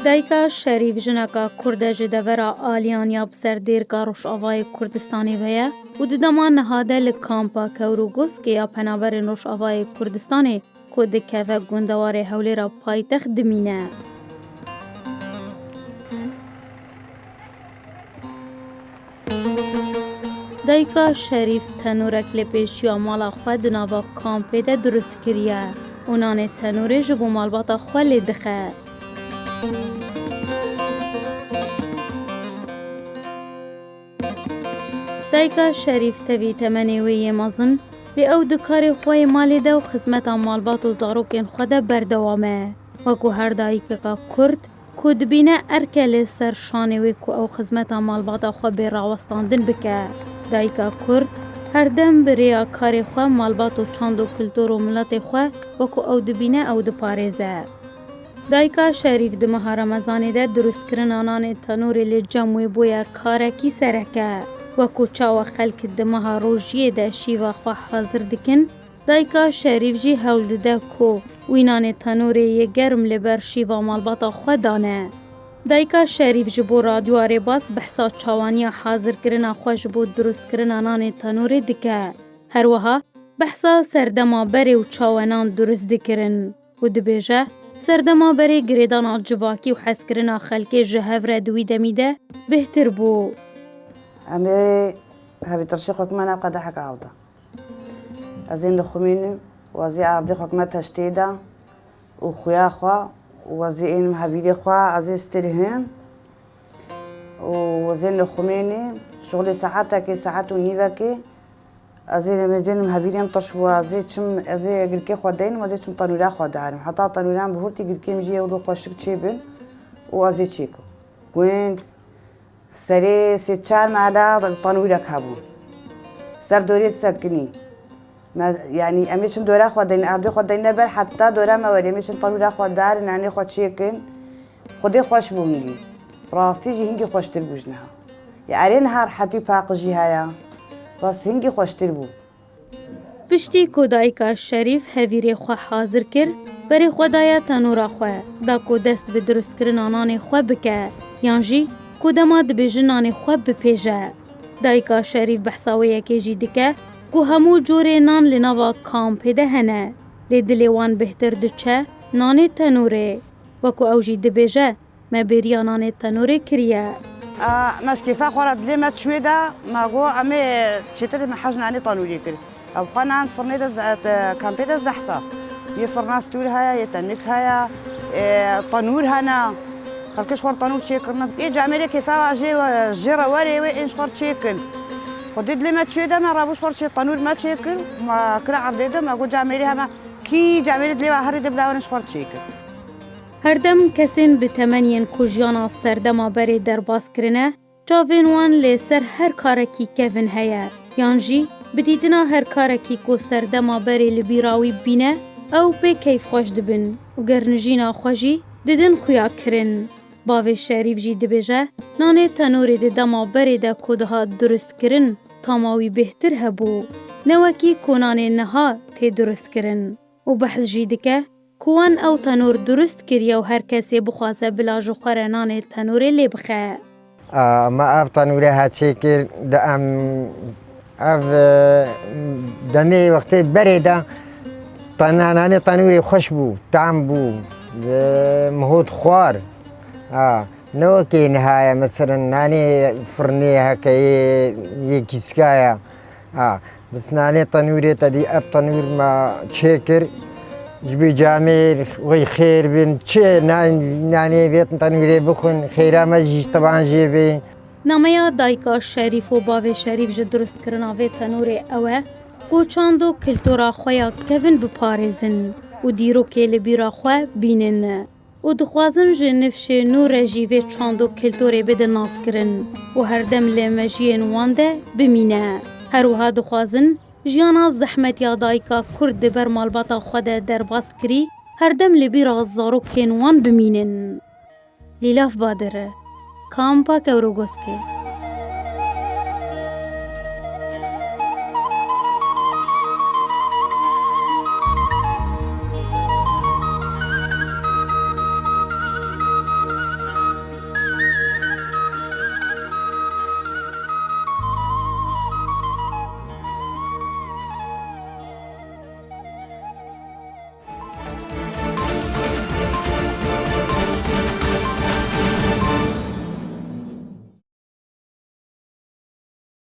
دایکا شریف جنکا کرد جدورا آلیان یا بسر دیرکا روشاوای کردستانی ویا و ددما نهاده لکامپا کوروگوس که یا پناور روشاوای کردستانی کود که و گندوار حولی را پایتخت دمینه. دایکا شریف تنورک لپیشی مالا خود نوا کامپه ده درست کریه. اونان تنوره جبو مالباتا خوالی دخه. دایکا شریف توی تمنی وی مازن لی او دکاری خواه مالی ده و خدمت مالبات و زاروکین خود بردوامه. وکو هر دایکا کرد کود بینه ارکل سر شانه وی کو او خدمت مالبات خواه بیراوستاندن بکه. دایکا کرد هر دم بریا کاری خواه مالبات و چاند و کلتور و ملت خواه وکو او دبینه او دپارزه. دایکا شریف دمه رمضانی ده درست کرن آنان تنوری لی جمعی بویا کارکی سرکه. وکو چاو خلک دمه روژیه ده شیوه خواه حاضر دکن. دایکا شریف جی هول ده کو وینان تنوری یه گرم لبر شیوه مالباتا خواه دانه. دایکا شریف جبو رادیو آریباس بحثا چاوانی حاضر کرن خواه جبو درست کرن آنان تنوری دکه. هر وها بحثا سردما بری و چاوانان درست دکرن. و دبیجه سردما بری گریدان جواکی و حس کرن خلکی جهو را دوی دمیده بهتر بو. أمي هبي ترشيخ حكمنا قد حكى عوضة أزين لخميني وزي أرضي حكمة تشتيدا وخويا خوا وزي إن هبيلي خوا أزي استرهن وزين لخميني شغلي ساعاتك ساعات ونيفك أزي مزين هبيلي مطشوا أزي تشم أزي جركي خدين وزي تشم طنولا خدارم حتى طنولان بهورتي جركي مجيه ولو خوشك تشيبن وأزي تشيكو وين سری سی چهار معلقه طنوله کبود سر دوری سکنی یعنی امیشون دوره خودین اردو خودین نبر حتی دوره موری امیشون طنوله خود دار نانی خود چیکن خودی خوش بونگی راستی جی هنگی خوشتر بوجنها یعنی نهار حتی پاقجی هیا بس هنگی خوشتر بو پشتی کودایکا شریف هویری خواه حاضر کر بری خدای تنورا خواه دا کو دست به درست کرن آنان خواه بکه یانجی کودما دبیجنان خواه بپیجه. دایکا شریف بحثاویه که جی دکه که همو جوره نان لنوا کامپه ده هنه. لی دلیوان بهتر دچه نان تنوره. وکو او جی دبیجه ما بریا نان تنوره کریه. مش كيفاه خورد لي ما تشوي ده ما هو أمي شتري ما حاجة ناني طنولي كده أو خنا عند فرني ده كامبي ده زحفة يفرناس تور هيا يتنك هيا طنور هنا خلكش خور طنور شيكل إيه جامري كيفاه أجي جرا وري وإنش خور شيكل خديد لي ما تشوي ده ما رابوش خور شي طنور ما شيكل ما كلا عرضي ده ما هو جامري هما كي جامري لي هاري دبلا ونش خور شيكل هر دم کسین به تمنین کجیانا سردما بری در باز کرنه چاوین وان لی سر هر کارکی کهون هیا یانجی بدیدنا هر کارکی کو سردما بری لبیراوی بینه او به کیف خوش دبن و گرنجینا خوشی دیدن خویا کرن باوی شریف جی دبیجه نانه تنوری دی دما بری ده کدها درست کرن تاماوی بهتر هبو نوکی کنانه نها تی درست کرن و بحث جی دکه کوان او تنور درست کریه و هر کسی بخواسته بلاج خوره نان تنوری لی بخه. ما اب تنوری هاتشی کر دام اب دمی وقتی بریده نان تنوری خوش بو طعم بو مهود خوار نو کی نهایه مثلا نانی فرنی هکی یکیسکایا بس نانی تنوری تدی اب تنور ما چکر جبي جامير وي خير بين چه ناني بيت تنويري بخون خيرا ما جي طبعا جيبي ناميا دايكا شريف و باوي شريف جه درست کرنا وی تنوری اوه کو چاندو کلتورا خویا کevin بپارزن و دیرو که لبیرا خو بینن و دخوازن جه نفشه نور جیوه چاندو کلتوری بده ناس کرن و هر دم لمجین وانده بمینه هر وها دخوازن جیانا زحمت یا دایکا کرد بر مالباتا خود درباس کری هر دم لبی رازارو کنوان بمینن لیلاف بادره کامپا کوروگوسکه